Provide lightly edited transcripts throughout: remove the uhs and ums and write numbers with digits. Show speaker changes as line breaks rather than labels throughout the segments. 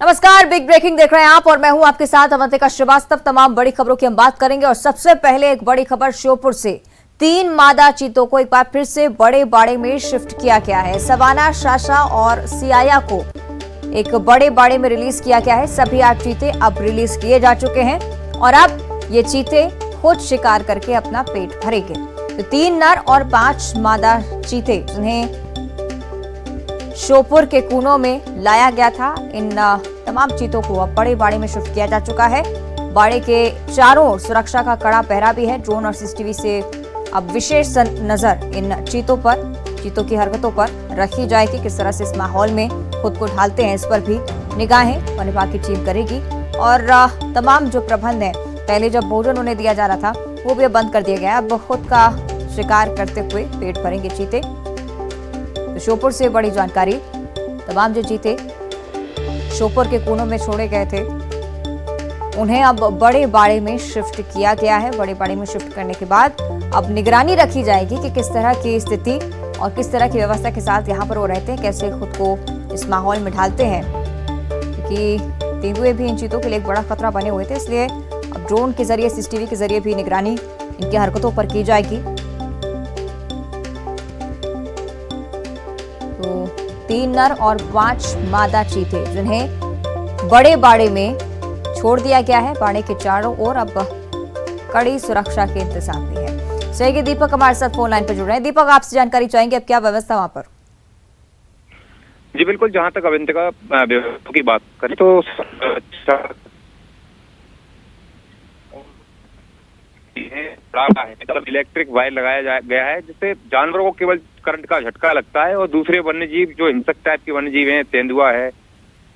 नमस्कार, big breaking देख रहे हैं आप और मैं हूं आपके साथ अवंतिका श्रीवास्तव। तमाम बड़ी खबरों की हम बात करेंगे और सबसे पहले एक बड़ी खबर श्योपुर से। 3 मादा चीतों को एक बार फिर से बड़े बाड़े में शिफ्ट किया गया है। सवाना, शाशा और सियाया को एक बड़े बाड़े में रिलीज किया गया है। सभी 8 चीते अब रिलीज किए जा चुके हैं और अब ये चीते खुद शिकार करके अपना पेट भरेंगे। तो 3 नर और 5 मादा चीते जिन्हें श्योपुर के कूनों में लाया गया था, इन तमाम चीतों को अब बड़े बाड़े में शिफ्ट किया जा चुका है। बाड़े के चारों ओर सुरक्षा का कड़ा पहरा भी है। ड्रोन और सीसीटीवी से अब विशेष नजर इन चीतों की हरकतों पर रखी जाएगी। किस तरह से इस माहौल में खुद को ढालते हैं, इस पर भी निगाहें वन विभाग की टीम करेगी। और तमाम जो प्रबंध है, पहले जब भोजन उन्हें दिया जा रहा था वो भी अब बंद कर दिया गया है। अब खुद का शिकार करते हुए पेट भरेंगे चीते। तो श्योपुर से बड़ी जानकारी। तमाम जो चीते श्योपुर के कोनों में छोड़े गए थे उन्हें अब बड़े बाड़े में शिफ्ट किया गया है। बड़े बाड़े में शिफ्ट करने के बाद अब निगरानी रखी जाएगी कि किस तरह की स्थिति और किस तरह की व्यवस्था के साथ यहाँ पर वो रहते हैं, कैसे खुद को इस माहौल में ढालते हैं। क्योंकि तेंदुए भी इन चीतों के लिए एक बड़ा खतरा बने हुए थे, इसलिए अब ड्रोन के जरिए, सीसीटीवी के जरिए भी निगरानी इनकी हरकतों पर की जाएगी। 3 नर और 5 मादा चीते जिन्हें बड़े बाड़े में छोड़ दिया गया है। बाड़े के चारों ओर अब कड़ी सुरक्षा के इंतजाम भी है। सहयोगी दीपक हमारे साथ फोन लाइन पर जुड़ रहे हैं। दीपक, आपसे जानकारी चाहेंगे अब क्या व्यवस्था वहां पर?
जी बिल्कुल, जहां तक अवंतिका व्यवस्था की बात करें तो इलेक्ट्रिक वायर लगाया गया है, जिससे जानवरों को केवल करंट का झटका लगता है और दूसरे वन्यजीव जो हिंसक टाइप के वन्यजीव हैं, तेंदुआ है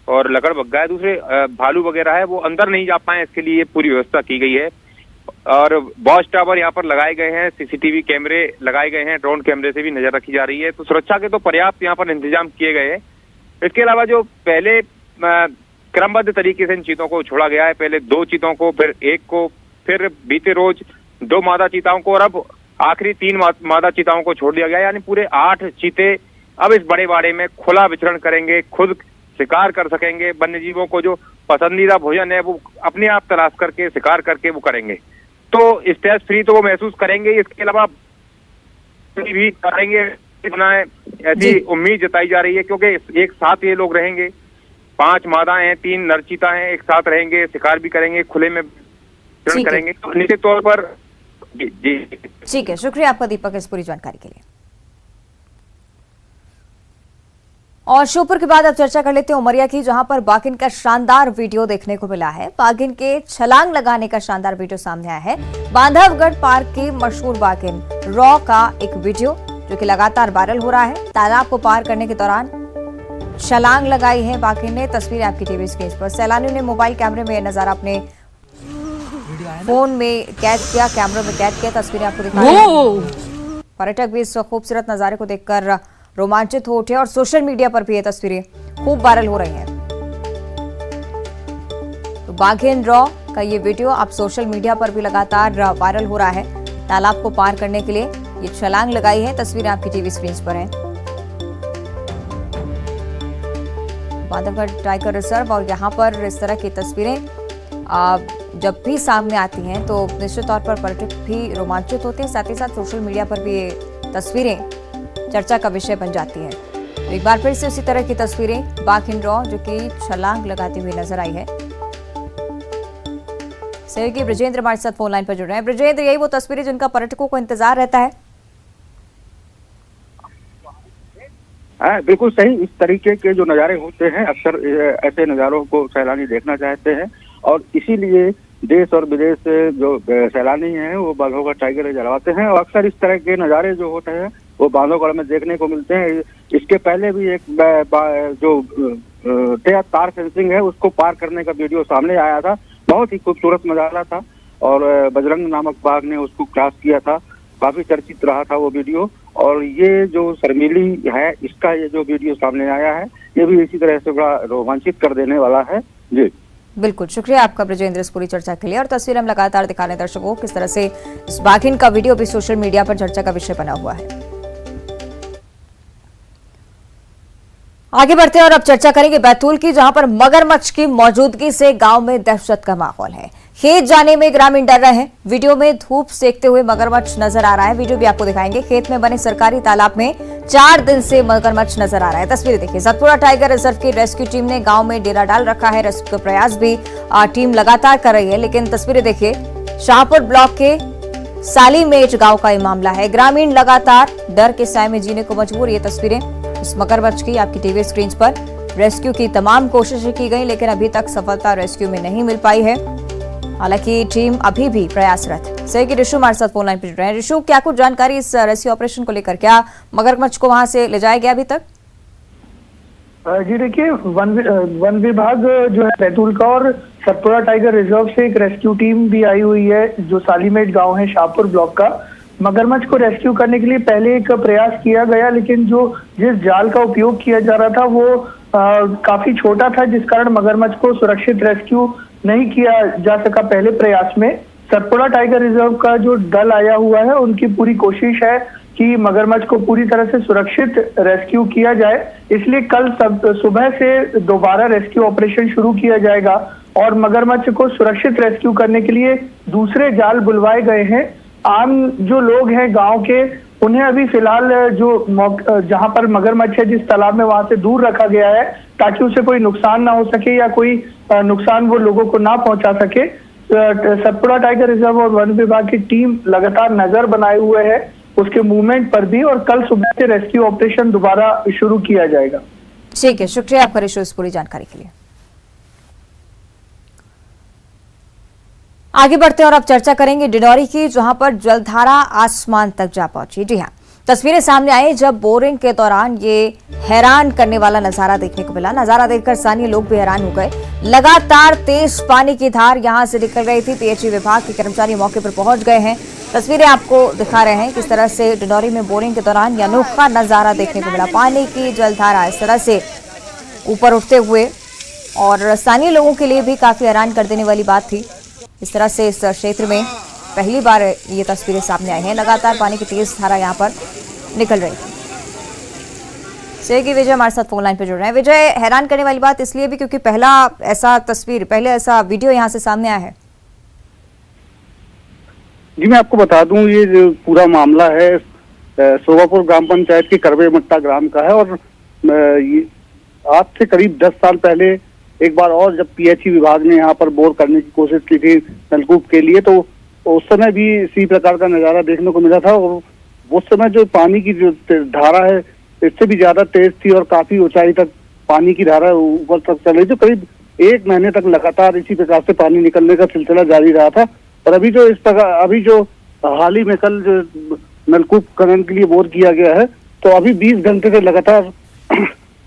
और लकड़बग्गा है, दूसरे भालू वगैरह है, वो अंदर नहीं जा पाए। इसके लिए पूरी व्यवस्था की गई है और वॉच टावर यहाँ पर लगाए गए हैं, सीसीटीवी कैमरे लगाए गए हैं, ड्रोन कैमरे से भी नजर रखी जा रही है। तो सुरक्षा के तो पर्याप्त यहाँ पर इंतजाम किए गए हैं। इसके अलावा जो पहले क्रमबद्ध तरीके से इन चीतों को छोड़ा गया है, पहले 2 चीतों को, फिर 1 को, फिर बीते रोज 2 मादा चीताओं को और अब आखिरी 3 मादा चीताओं को छोड़ दिया गया। यानी पूरे 8 चीते अब इस बड़े बाड़े में खुला विचरण करेंगे, खुद शिकार कर सकेंगे। वन्यजीवों को जो पसंदीदा भोजन है वो अपने आप तलाश करके, शिकार करके वो करेंगे। तो स्ट्रेस फ्री तो वो महसूस करेंगे। इसके अलावा भी करेंगे, ऐसी उम्मीद जताई जा रही है, क्योंकि एक साथ ये लोग रहेंगे। 5 मादा हैं, 3 नर चीता हैं, एक साथ रहेंगे, शिकार भी करेंगे, खुले में करेंगे। तो निश्चित तौर पर जी
ठीक है, शुक्रिया आपका दीपक इस पूरी जानकारी के लिए। और श्योपुर के बाद अब चर्चा कर लेते हैं उमरिया की, जहां पर बाघिन का शानदार वीडियो देखने को मिला है। बाघिन के छलांग लगाने का शानदार वीडियो सामने आया है। बांधवगढ़ पार्क की मशहूर बाघिन रॉ का एक वीडियो जो कि लगातार वायरल हो रहा है। तालाब को पार करने के दौरान छलांग लगाई है बाघिन ने। तस्वीरें आपकी टीवी स्क्रीन पर। सैलानियों ने मोबाइल कैमरे में नजारा अपने फोन में कैद किया, कैमरे में कैद किया। तस्वीरें आपको दिखा रहे हैं। पर्यटक भी इस खूबसूरत नजारे को देखकर रोमांचित हो उठे और सोशल मीडिया पर भी ये तस्वीरें खूब वायरल हो रही हैं। तो बाघिन रॉ का ये वीडियो अब सोशल मीडिया पर भी लगातार वायरल हो रहा है। तालाब को पार करने के लिए ये छलांग लगाई है। तस्वीरें आपकी टीवी स्क्रीन पर हैं। बांधवगढ़ टाइगर रिजर्व और यहाँ पर इस तरह की तस्वीरें जब भी सामने आती हैं तो निश्चित तौर पर पर्यटक भी रोमांचित होते हैं। साथ ही साथ सोशल मीडिया पर भी ये तस्वीरें चर्चा का विषय बन जाती हैं। तो एक बार फिर से उसी तरह की तस्वीरें बाघिन रॉ जो कि छलांग लगाती हुई नजर आई है। सहयोगी ब्रजेंद्र हमारे साथ फोन लाइन पर जुड़ रहे हैं। ब्रजेंद्र, यही वो तस्वीरें जिनका पर्यटकों को इंतजार रहता है?
बिल्कुल सही। इस तरीके के जो नज़ारे होते हैं, अक्सर ऐसे नज़ारों को सैलानी देखना चाहते हैं और इसीलिए देश और विदेश से जो सैलानी हैं वो बांधवगढ़ टाइगर रिजर्व आते हैं और अक्सर इस तरह के नज़ारे जो होते हैं वो बांधवगढ़ में देखने को मिलते हैं। इसके पहले भी एक जो तार फेंसिंग है उसको पार करने का वीडियो सामने आया था। बहुत ही खूबसूरत नज़ारा था और बजरंग नामक बाघ ने उसको क्रॉस किया था। काफी चर्चित रहा था वो वीडियो। और ये जो शर्मीली है, इसका ये जो वीडियो सामने आया है, ये भी इसी तरह से बड़ा रोमांचित कर देने वाला है। जी
बिल्कुल, शुक्रिया आपका ब्रजेंद्र इस पूरी चर्चा के लिए। और तस्वीर हम लगातार दिखा रहे हैं दर्शकों को, किस तरह से इस बाघिन का वीडियो भी सोशल मीडिया पर चर्चा का विषय बना हुआ है। आगे बढ़ते हैं और अब चर्चा करेंगे बैतूल की, जहां पर मगरमच्छ की मौजूदगी से गांव में दहशत का माहौल है। खेत जाने में ग्रामीण डर रहे हैं। वीडियो में धूप सेकते हुए मगरमच्छ नजर आ रहा है। वीडियो भी आपको दिखाएंगे। खेत में बने सरकारी तालाब में 4 दिन से मगरमच्छ नजर आ रहा है। तस्वीरें देखिए। सतपुड़ा टाइगर रिजर्व की रेस्क्यू टीम ने गांव में डेरा डाल रखा है। रेस्क्यू का प्रयास भी टीम लगातार कर रही है, लेकिन तस्वीरें देखिए। शाहपुर ब्लॉक के सालीमेट गांव का ये मामला है। ग्रामीण लगातार डर के साए में जीने को मजबूर। ये तस्वीरें इस मगरमच्छ की आपकी टीवी स्क्रीन पर। रेस्क्यू की तमाम कोशिशें की गई, लेकिन अभी तक सफलता रेस्क्यू में नहीं मिल पाई है। हालांकि टीम अभी भी प्रयासरत है। सहयोगी ऋषु हमारे साथ फोन लाइन पर जुड़ रहे हैं। ऋषु, क्या कुछ जानकारी इस रेस्क्यू ऑपरेशन को लेकर? क्या मगरमच्छ को वहां से ले जाया गया अभी तक?
जी देखिए, वन विभाग जो है बैतूल का और सतपुड़ा टाइगर रिजर्व से एक रेस्क्यू टीम भी आई हुई है, जो सालीमेट गांव है शाहपुर ब्लॉक का। मगरमच्छ को रेस्क्यू करने के लिए पहले एक प्रयास किया गया, लेकिन जिस जाल का उपयोग किया जा रहा था वो काफी छोटा था, जिस कारण मगरमच्छ को सुरक्षित रेस्क्यू नहीं किया जा सका पहले प्रयास में। सतपुड़ा टाइगर रिजर्व का जो दल आया हुआ है, उनकी पूरी कोशिश है कि मगरमच्छ को पूरी तरह से सुरक्षित रेस्क्यू किया जाए। इसलिए कल सुबह से दोबारा रेस्क्यू ऑपरेशन शुरू किया जाएगा और मगरमच्छ को सुरक्षित रेस्क्यू करने के लिए दूसरे जाल बुलवाए गए हैं। आम जो लोग हैं गांव के, उन्हें अभी फिलहाल जहां पर मगरमच्छ है, जिस तालाब में, वहां से दूर रखा गया है, ताकि उसे कोई नुकसान ना हो सके या कोई नुकसान वो लोगों को ना पहुंचा सके। सतपुड़ा टाइगर रिजर्व और वन विभाग की टीम लगातार नजर बनाए हुए है उसके मूवमेंट पर भी, और कल सुबह से रेस्क्यू ऑपरेशन दोबारा शुरू किया जाएगा।
ठीक है, शुक्रिया आपका ऋषु इस पूरी जानकारी के लिए। आगे बढ़ते हैं और अब चर्चा करेंगे डिंडौरी की, जहां पर जलधारा आसमान तक जा पहुंची। जी हां, तस्वीरें सामने आई जब बोरिंग के दौरान ये हैरान करने वाला नजारा देखने को मिला। नजारा देखकर स्थानीय लोग भी हैरान हो गए। लगातार तेज पानी की धार यहां से निकल रही थी। पीएचई विभाग के कर्मचारी मौके पर पहुंच गए हैं। तस्वीरें आपको दिखा रहे हैं किस तरह से डिंडौरी में बोरिंग के दौरान ये अनोखा नजारा देखने को मिला। पानी की जलधारा इस तरह से ऊपर उठते हुए, और स्थानीय लोगों के लिए भी काफी हैरान कर देने वाली बात थी। इस तरह से इस क्षेत्र में पहली बार ये तस्वीरें सामने आई हैं। लगातार पानी की तेज धारा यहाँ पर निकल रही थी। सहयोगी विजय हमारे साथ फोन लाइन पे जुड़ रहे हैं। विजय, हैरान करने वाली बात इसलिए भी क्योंकि पहले ऐसा वीडियो यहाँ से सामने आया है।
जी मैं आपको बता दूं, ये जो पूरा मामला है सोवापुर ग्राम पंचायत के करवे मट्टा ग्राम का है, और आज से करीब 10 साल पहले एक बार और जब पीएचई विभाग ने यहाँ पर बोर करने की कोशिश की थी नलकूप के लिए, तो उस समय भी इसी प्रकार का नजारा देखने को मिला था। और उस समय जो पानी की जो धारा है इससे भी ज्यादा तेज थी और काफी ऊंचाई तक पानी की धारा ऊपर तक चल रही थी। करीब 1 महीने तक लगातार इसी प्रकार से पानी निकलने का सिलसिला जारी रहा था। और अभी जो हाल ही में कल जो नलकूप खनन के लिए बोर किया गया है, तो अभी 20 घंटे से लगातार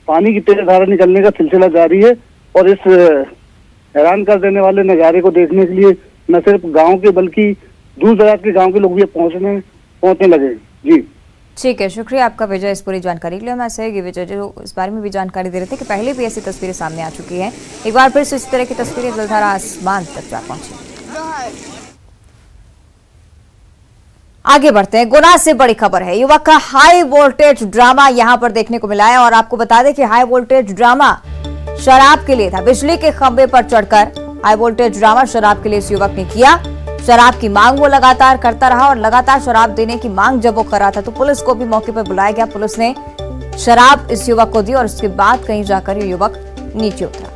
पानी की तेज धारा निकलने का सिलसिला जारी है। और इस हैरान कर देने वाले नज़ारे को देखने के लिए न सिर्फ गांव के बल्कि दूर दराज के गांव के लोग भी पहुंचने लगे। जी
ठीक है, शुक्रिया आपका विजय इस पूरी जानकारी के लिए। मैं सहयोगी विजय जो इस बारे में भी जानकारी दे रहे थे कि पहले भी ऐसी तस्वीरें सामने आ चुकी हैं। एक बार फिर से इस तरह की तस्वीरें जलधारा आसमान तक जा पहुंची। आगे बढ़ते हैं। गुना से बड़ी खबर है। युवक का हाई वोल्टेज ड्रामा यहां पर देखने को मिला है, और आपको बता दें कि हाई वोल्टेज ड्रामा शराब के लिए था। बिजली के खंभे पर चढ़कर हाई वोल्टेज ड्रामा शराब के लिए इस युवक ने किया। शराब की मांग वो लगातार करता रहा, और लगातार शराब देने की मांग जब वो कर रहा था तो पुलिस को भी मौके पर बुलाया गया। पुलिस ने शराब इस युवक को दी और उसके बाद कहीं जाकर ये युवक नीचे उतरा।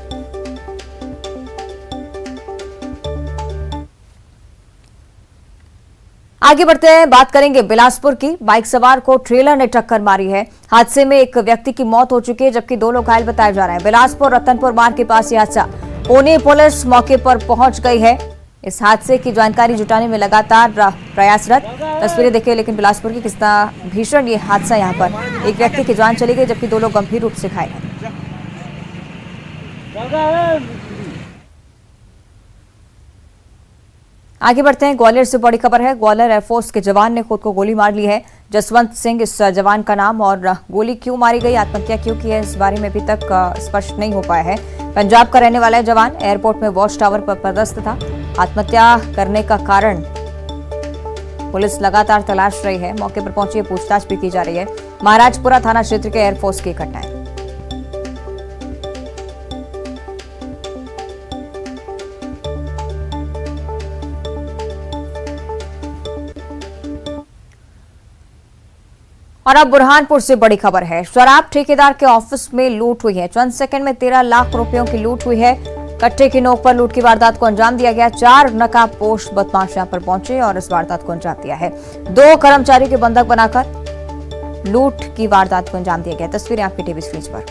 आगे बढ़ते हैं, बात करेंगे बिलासपुर की। बाइक सवार को ट्रेलर ने टक्कर मारी है। हादसे में एक व्यक्ति की मौत हो चुकी है, जबकि 2 लोग घायल बताए जा रहे हैं। बिलासपुर रतनपुर मार्ग के पास यह हादसा। पुणे पुलिस मौके पर पहुंच गई है। इस हादसे की जानकारी जुटाने में लगातार प्रयासरत। तस्वीरें देखिए, लेकिन बिलासपुर की कितना भीषण ये हादसा। यहाँ पर एक व्यक्ति की जान चली गई, जबकि 2 लोग गंभीर रूप से घायल हैं। आगे बढ़ते हैं। ग्वालियर से बड़ी खबर है। ग्वालियर एयरफोर्स के जवान ने खुद को गोली मार ली है। जसवंत सिंह इस जवान का नाम, और गोली क्यों मारी गई, आत्महत्या क्यों की है, इस बारे में अभी तक स्पष्ट नहीं हो पाया है। पंजाब का रहने वाला जवान एयरपोर्ट में वॉच टावर पर पदस्थ था। आत्महत्या करने का कारण पुलिस लगातार तलाश रही है। मौके पर पहुंची पूछताछ भी की जा रही है। महाराजपुरा थाना क्षेत्र के एयरफोर्स की घटना है। और अब बुरहानपुर से बड़ी खबर है। शराब ठेकेदार के ऑफिस में लूट हुई है। चंद सेकंड में 13 लाख रुपयों की लूट हुई है। कट्टे की नोक पर लूट की वारदात को अंजाम दिया गया। 4 नकाबपोश बदमाश यहां पर पहुंचे और इस वारदात को अंजाम दिया है। 2 कर्मचारी के बंधक बनाकर लूट की वारदात को अंजाम दिया गया। तस्वीरें आपकी टीवी स्क्रीन पर।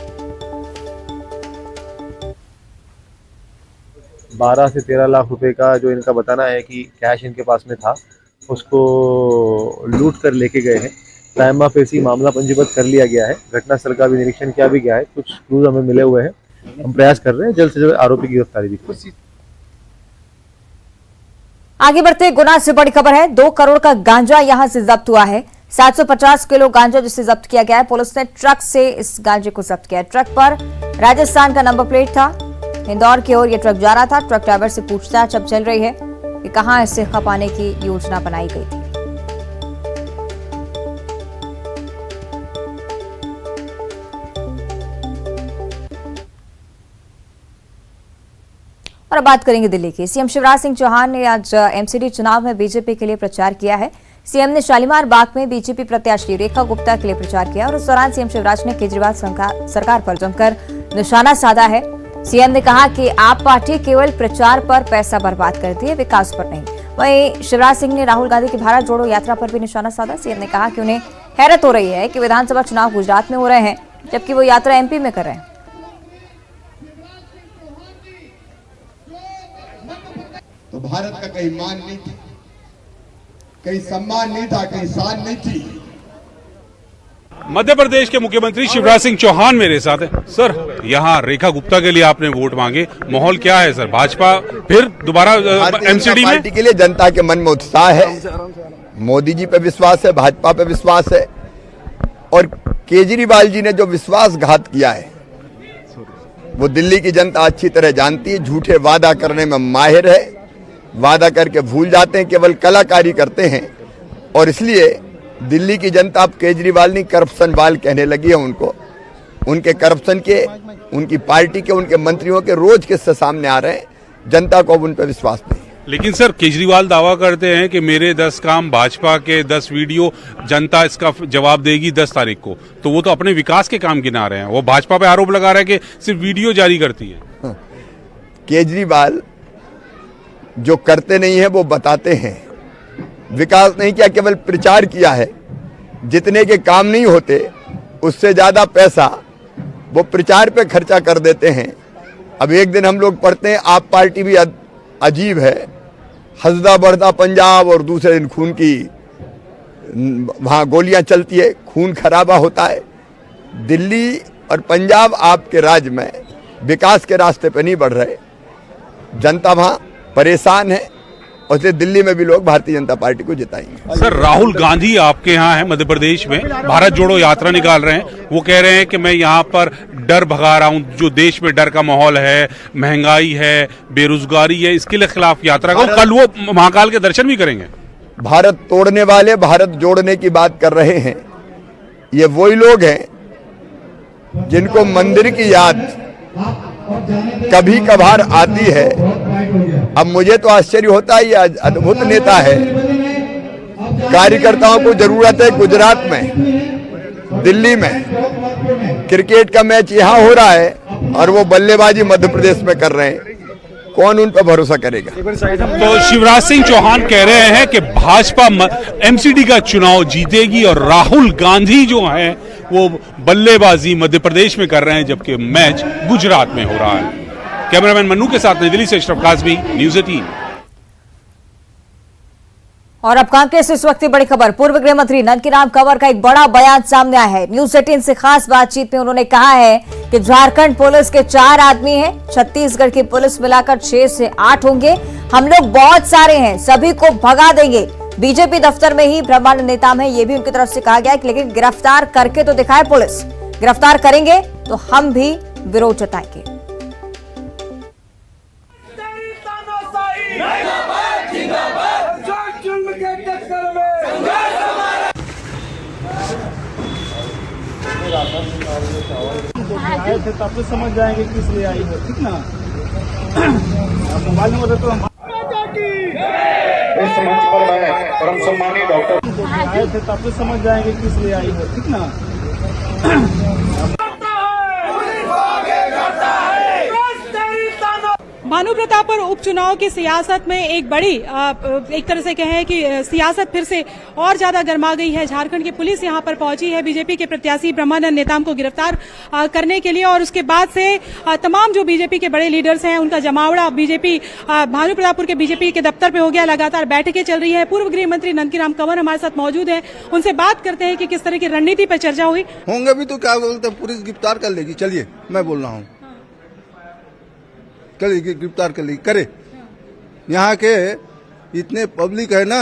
12 से 13 लाख रुपए का जो इनका बताना है कि कैश इनके पास में था, उसको लूट कर लेके गए हैं। टाइम ऑफ ऐसी मामला पंजीबद्ध कर लिया गया है। घटनास्थल का भी निरीक्षण किया भी गया है। कुछ क्लूज हमें मिले हुए हैं। हम प्रयास कर रहे हैं जल्द से जल्द आरोपी की गिरफ्तारी भी करें।
आगे बढ़ते गुना से बड़ी खबर है। 2 करोड़ का गांजा यहां से जब्त हुआ है। 750 किलो गांजा जिसे जब्त किया गया है। पुलिस ने ट्रक से इस गांजे को जब्त किया। ट्रक पर राजस्थान का नंबर प्लेट था। इंदौर की ओर यह ट्रक जा रहा था। ट्रक ड्राइवर से पूछताछ अब चल रही है कि कहां इससे खपाने की योजना बनाई गई थी। और अब बात करेंगे दिल्ली की। सीएम शिवराज सिंह चौहान ने आज एमसीडी चुनाव में बीजेपी के लिए प्रचार किया है। सीएम ने शालीमार बाग में बीजेपी प्रत्याशी रेखा गुप्ता के लिए प्रचार किया और उस दौरान सीएम शिवराज ने केजरीवाल सरकार पर जमकर निशाना साधा है। सीएम ने कहा कि आप पार्टी केवल प्रचार पर पैसा बर्बाद करती है, विकास पर नहीं। वहीं शिवराज सिंह ने राहुल गांधी की भारत जोड़ो यात्रा पर भी निशाना साधा। सीएम ने कहा कि उन्हें हैरत हो रही है कि विधानसभा चुनाव गुजरात में हो रहे हैं जबकि वो यात्रा एमपी में कर रहे हैं।
तो भारत का कहीं मान नहीं थी, कहीं सम्मान नहीं था, कहीं शान नहीं थी।
मध्य प्रदेश के मुख्यमंत्री शिवराज सिंह चौहान मेरे साथ हैं। सर, यहाँ रेखा गुप्ता के लिए आपने वोट मांगे, माहौल क्या है सर? भाजपा फिर दोबारा एमसीडी में?
पार्टी के लिए जनता के मन में उत्साह है। मोदी जी पे विश्वास है, भाजपा पे विश्वास है और केजरीवाल जी ने जो विश्वासघात किया है वो दिल्ली की जनता अच्छी तरह जानती है। झूठे वादा करने में माहिर है। वादा करके भूल जाते हैं, केवल कलाकारी करते हैं और इसलिए दिल्ली की जनता अब केजरीवाल नहीं करप्शन वाल कहने लगी है उनको। उनके करप्शन के, उनकी पार्टी के, उनके मंत्रियों के रोज किस्से सामने आ रहे हैं। जनता को अब उन पर विश्वास नहीं।
लेकिन सर, केजरीवाल दावा करते हैं कि मेरे 10 काम, भाजपा के 10 वीडियो, जनता इसका जवाब देगी 10 तारीख को। तो वो तो अपने विकास के काम गिना रहे हैं। वो भाजपा पे आरोप लगा रहे हैं कि सिर्फ वीडियो जारी करती है।
केजरीवाल जो करते नहीं है वो बताते हैं। विकास नहीं किया, केवल प्रचार किया है। जितने के काम नहीं होते उससे ज्यादा पैसा वो प्रचार पे खर्चा कर देते हैं। अब एक दिन हम लोग पढ़ते हैं आप पार्टी भी अजीब है, हंसदा बढ़ता पंजाब, और दूसरे दिन खून की वहां गोलियां चलती है, खून खराबा होता है। दिल्ली और पंजाब आपके राज्य में विकास के रास्ते पे नहीं बढ़ रहे। जनता वहां परेशान है और इसलिए दिल्ली में भी लोग भारतीय जनता पार्टी को जिताएंगे।
सर, राहुल गांधी आपके यहाँ है मध्य प्रदेश में, भारत जोड़ो यात्रा निकाल रहे हैं। वो कह रहे हैं कि मैं यहाँ पर डर भगा रहा हूँ, जो देश में डर का माहौल है, महंगाई है, बेरोजगारी है, इसके लिए खिलाफ यात्रा का। कल वो महाकाल के दर्शन भी करेंगे।
भारत तोड़ने वाले भारत जोड़ने की बात कर रहे हैं। ये वही लोग हैं जिनको मंदिर की याद कभी कभार आती है। अब मुझे तो आश्चर्य होता है, ये अद्भुत नेता है। कार्यकर्ताओं को जरूरत है गुजरात में, दिल्ली में क्रिकेट का मैच यहाँ हो रहा है और वो बल्लेबाजी मध्य प्रदेश में कर रहे हैं। कौन उन पर भरोसा करेगा?
तो शिवराज सिंह चौहान कह रहे हैं कि भाजपा एमसीडी का चुनाव जीतेगी और राहुल गांधी जो हैं वो बल्लेबाजी मध्य प्रदेश में कर रहे हैं जबकि मैच गुजरात में हो रहा है। कैमरामैन मन्नू के साथ नई दिल्ली से अशरफ काज़मी, न्यूज़ 18।
और अब कांग्रेस से इस वक्त की बड़ी खबर। पूर्व गृह मंत्री नंदकीराम कंवर का एक बड़ा बयान सामने आया है। न्यूज़ 18 से खास बातचीत में उन्होंने कहा है कि झारखंड पुलिस के 4 आदमी हैं, छत्तीसगढ़ की पुलिस मिलाकर 6 से 8 होंगे। हम लोग बहुत सारे हैं, सभी को भगा देंगे। बीजेपी दफ्तर में ही ब्रह्मांड नेता में ये भी उनकी तरफ से कहा गया है, लेकिन गिरफ्तार करके तो दिखाए पुलिस। गिरफ्तार करेंगे तो हम भी विरोध जताएंगे।
आए थे तब तो समझ जाएंगे किस लिए आई है, ठीक ना? मोबाइल नंबर तो
इस मंच पर मैं परम सम्मानी डॉक्टर
आए थे तब से समझ जाएंगे किस लिए आई है, ठीक ना।
भानु प्रतापपुर उपचुनाव की सियासत में एक बड़ी एक तरह से कहें कि सियासत फिर से और ज्यादा गर्मा गई है। झारखंड की पुलिस यहां पर पहुंची है बीजेपी के प्रत्याशी ब्रह्मानंद नेताम को गिरफ्तार करने के लिए, और उसके बाद से तमाम जो बीजेपी के बड़े लीडर्स हैं उनका जमावड़ा बीजेपी भानु प्रतापपुर के बीजेपी के दफ्तर पे हो गया। लगातार बैठकें चल रही है। पूर्व गृह मंत्री नंदकीराम कंवर हमारे साथ मौजूद है, उनसे बात करते हैं कि किस तरह की रणनीति पर चर्चा हुई।
होंगे भी तो क्या बोलते, पुलिस गिरफ्तार कर लेगी। चलिए मैं बोल रहा हूँ, करेगी, गिरफ्तार कर लेगी, करे। यहाँ के इतने पब्लिक है ना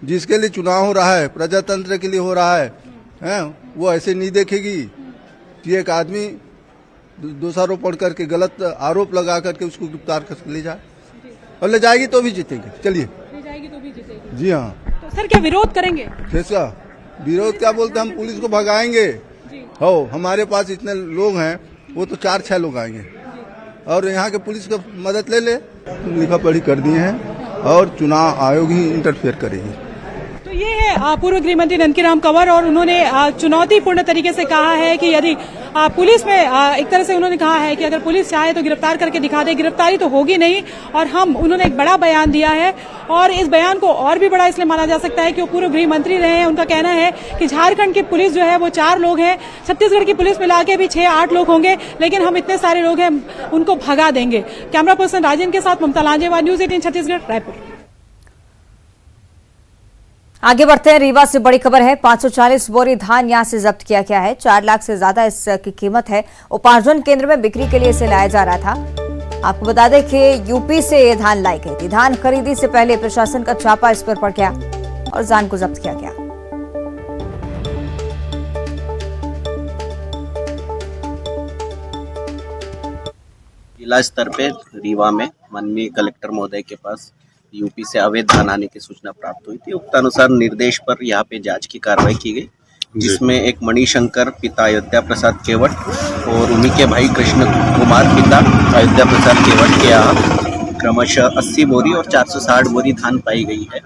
जिसके लिए चुनाव हो रहा है, प्रजातंत्र के लिए हो रहा है, वो ऐसे नहीं देखेगी कि एक आदमी दोषारोपण करके गलत आरोप लगा करके उसको गिरफ्तार कर ले जाए, और ले जाएगी तो भी जीतेगी। चलिए
ले जाएगी तो भी जीतेगी।
जी हाँ।
तो सर क्या विरोध करेंगे?
कैसा विरोध क्या बोलते, हम पुलिस को भगाएंगे। हो हमारे पास इतने लोग हैं, वो तो 4-6 लोग आएंगे, और यहाँ के पुलिस का मदद ले ले। लिखा पढ़ी कर दिए हैं और चुनाव आयोग ही इंटरफेयर करेगी।
तो ये है पूर्व गृह मंत्री नंदकीराम कंवर, और उन्होंने चुनौतीपूर्ण तरीके से कहा है कि यदि पुलिस में एक तरह से उन्होंने कहा है कि अगर पुलिस चाहे तो गिरफ्तार करके दिखा दे, गिरफ्तारी तो होगी नहीं। और उन्होंने एक बड़ा बयान दिया है, और इस बयान को और भी बड़ा इसलिए माना जा सकता है कि वो पूर्व गृह मंत्री रहे हैं। उनका कहना है कि झारखंड की पुलिस जो है वो 4 लोग हैं, छत्तीसगढ़ की पुलिस मिला के भी 6-8 लोग होंगे, लेकिन हम इतने सारे लोग हैं उनको भगा देंगे। कैमरा पर्सन राजेंद्र के साथ ममता लांजेवार, न्यूज 18 छत्तीसगढ़, रायपुर।
आगे बढ़ते हैं। रीवा से बड़ी खबर है। 540 बोरी धान यहां से जब्त किया गया है। 4 लाख से ज्यादा इसकी कीमत है। उपार्जन केंद्र में बिक्री के लिए इसे लाया जा रहा था। आपको बता दें कि यूपी से ये धान लाई गई थी। धान खरीदी से पहले प्रशासन का छापा इस पर पड़ गया और धान को जब्त किया गया।
जिला स्तर पे रीवा में माननीय कलेक्टर महोदय के पास यूपी से अवैध धान आने की सूचना प्राप्त हुई थी। उक्त अनुसार निर्देश पर यहाँ पे जांच की कार्रवाई की गई, जिसमें एक मणिशंकर पिता अयोध्या प्रसाद केवट और उन्हीं के भाई कृष्ण कुमार पिता अयोध्या प्रसाद केवट के यहाँ क्रमशः 80 बोरी और 460 बोरी धान पाई गई है,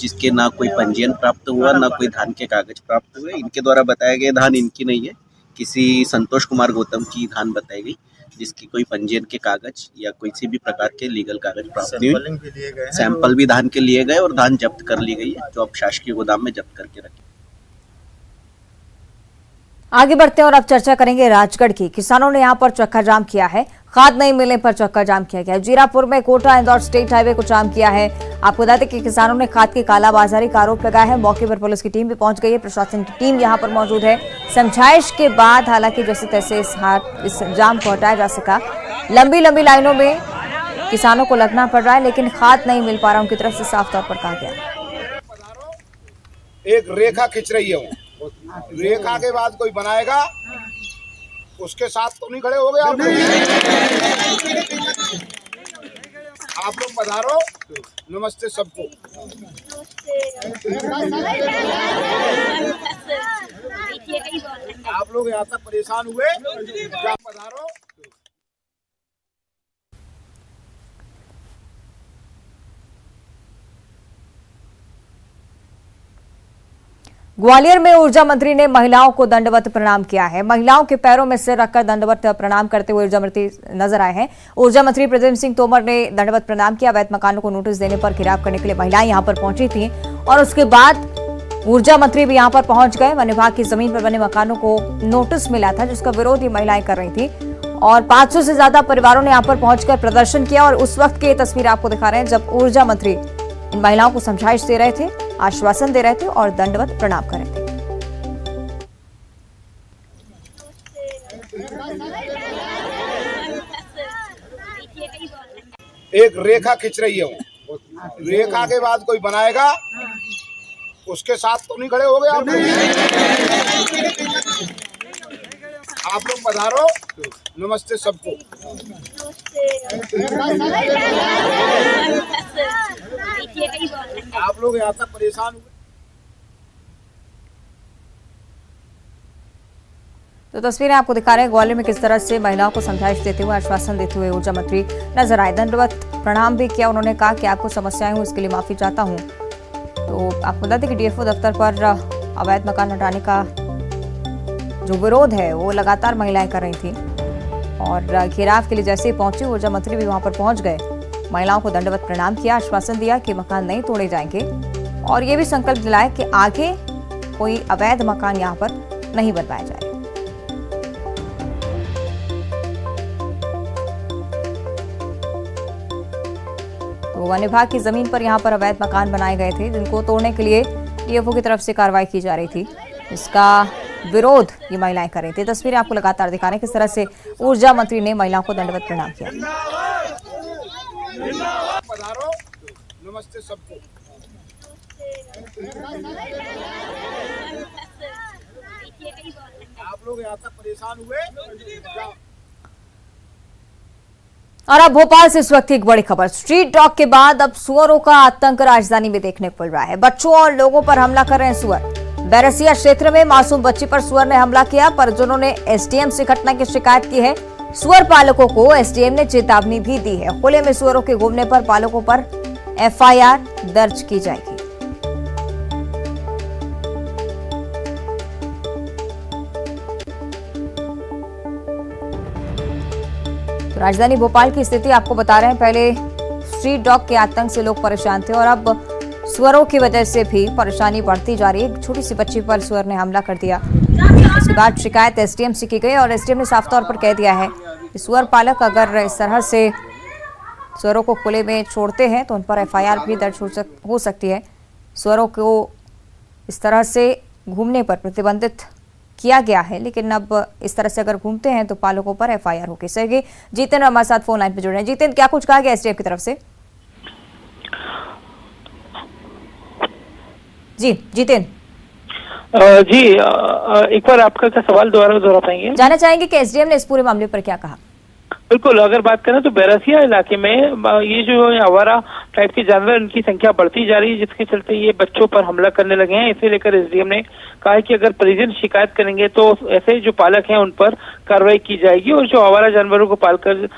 जिसके ना कोई पंजीयन प्राप्त हुआ, ना कोई धान के कागज प्राप्त हुए। इनके द्वारा बताया गया धान इनकी नहीं है, किसी संतोष कुमार गौतम की धान बताई गई, जिसकी कोई पंजीयन के कागज या किसी भी प्रकार के लीगल कागज प्राप्त नहीं हुए। सैंपल भी धान के लिए गए और धान जब्त कर ली गई है, जो अब शासकीय गोदाम में जब्त करके रखी।
आगे बढ़ते हैं और अब चर्चा करेंगे राजगढ़ की। किसानों ने यहां पर चक्का जाम किया है। खाद नहीं मिलने पर चक्का जाम किया गया। जीरापुर में कोटा इंदौर स्टेट हाईवे को जाम किया है। आपको बता दें कि किसानों ने खाद की कालाबाजारी का आरोप लगाया है। मौके पर पुलिस की टीम भी पहुंच गई है, प्रशासन की टीम यहां पर मौजूद है। समझाइश के बाद हालांकि जैसे तैसे इस जाम को हटाया जा सका। लंबी लंबी लाइनों में किसानों को लगना पड़ रहा है, लेकिन खाद नहीं मिल पा रहा, उनकी तरफ से साफ तौर पर कहा गया।
एक रेखा खिंच रही है, वो रेखा के बाद कोई बनाएगा, उसके साथ तो नहीं खड़े हो गए आप लोग पधारो। नमस्ते सबको। आप लोग यहाँ तक परेशान हुए, पधारो।
ग्वालियर में ऊर्जा मंत्री ने महिलाओं को दंडवत प्रणाम किया है। महिलाओं के पैरों में सिर रखकर दंडवत प्रणाम करते हुए ऊर्जा मंत्री नजर आए हैं। ऊर्जा मंत्री प्रद्युम्न सिंह तोमर ने दंडवत प्रणाम किया। अवैध मकानों को नोटिस देने पर घेराव करने के लिए महिलाएं यहां पर पहुंची थी, और उसके बाद ऊर्जा मंत्री भी यहां पर पहुंच गए। वन विभाग की जमीन पर बने मकानों को नोटिस मिला था, जिसका विरोध ये महिलाएं कर रही थी, और 500 से ज्यादा परिवारों ने यहां पर पहुंचकर प्रदर्शन किया। और उस वक्त की तस्वीर आपको दिखा रहे हैं जब ऊर्जा मंत्री इन महिलाओं को समझाइश दे रहे थे, आश्वासन दे रहे थे और दंडवत प्रणाम कर रहे थे।
एक रेखा खिंच रही है, वो रेखा के बाद कोई बनाएगा, उसके साथ तो नहीं खड़े हो गए आप लोग पधारो। नमस्ते सबको। आप लोग यहाँ तक परेशान हुए।
तो तस्वीरें आपको दिखा रहे हैं ग्वालियर में किस तरह से महिलाओं को समझाइश देते हुए, आश्वासन देते हुए ऊर्जा मंत्री नजर आए। दंडवत प्रणाम भी किया। उन्होंने कहा कि आपको समस्याएं हुई इसके लिए माफी चाहता हूं। तो आपको बता दें कि डीएफओ दफ्तर पर अवैध मकान हटाने का जो विरोध है वो लगातार महिलाएं कर रही थी और घेराव के लिए जैसे ही पहुंची ऊर्जा मंत्री भी वहां पर पहुंच गए। महिलाओं को दंडवत प्रणाम किया, आश्वासन दिया कि मकान नहीं तोड़े जाएंगे और ये भी संकल्प दिलाया कि आगे कोई अवैध मकान यहां पर नहीं बनवाया जाए। तो वन विभाग की जमीन पर यहां पर अवैध मकान बनाए गए थे जिनको तोड़ने के लिए डीएफओ की तरफ से कार्रवाई की जा रही थी। इसका विरोध ये महिलाएं कर रही थी। तस्वीरें आपको लगातार दिखा रहे हैं किस तरह से ऊर्जा मंत्री ने महिलाओं को दंडवत प्रणाम किया।
नमस्ते सबको। आप लोग यहाँ तक परेशान हुए।
और अब भोपाल से इस वक्त एक बड़ी खबर। स्ट्रीट डॉग के बाद अब सुअरों का आतंक राजधानी में देखने को मिल रहा है। बच्चों और लोगों पर हमला कर रहे हैं सुअर। बैरसिया क्षेत्र में मासूम बच्ची पर सुअर ने हमला किया। परिजनों ने एसडीएम से घटना की शिकायत की है। सुअर पालकों को एसडीएम ने चेतावनी भी दी है। खुले में सुअरों के घूमने पर पालकों पर एफआईआर दर्ज की जाएगी। तो राजधानी भोपाल की स्थिति आपको बता रहे हैं। पहले स्ट्रीट डॉग के आतंक से लोग परेशान थे और अब सुअरों की वजह से भी परेशानी बढ़ती जा रही है। एक छोटी सी बच्ची पर सुअर ने हमला कर दिया। इसके बाद शिकायत एसडीएम से की गई और एसडीएम ने साफ तौर पर कह दिया है कि सुअर पालक अगर इस तरह से सुअरों को खुले में छोड़ते हैं तो उन पर एफआईआर भी दर्ज हो सकती है। सुअरों को इस तरह से घूमने पर प्रतिबंधित किया गया है, लेकिन अब इस तरह से अगर घूमते हैं तो पालकों पर एफआईआर होगी। सही जितेंद्र हमारे साथ फोन लाइन पर जुड़े हैं। जितेंद्र, क्या कुछ कहा गया एसडीएम की तरफ से? जी जितेंद्र।
जी एक बार आपका क्या सवाल दोहरा पाएंगे?
जानना चाहेंगे कि एसडीएम ने इस पूरे मामले पर क्या कहा।
बिल्कुल, अगर बात करें तो बैरसिया इलाके में ये जो आवारा टाइप के जानवर उनकी संख्या बढ़ती जा रही है, जिसके चलते ये बच्चों पर हमला करने लगे हैं। इसे लेकर एसडीएम ने कहा है कि अगर परिजन शिकायत करेंगे तो ऐसे जो पालक हैं उन पर कार्रवाई की जाएगी और जो आवारा जानवरों को पालकर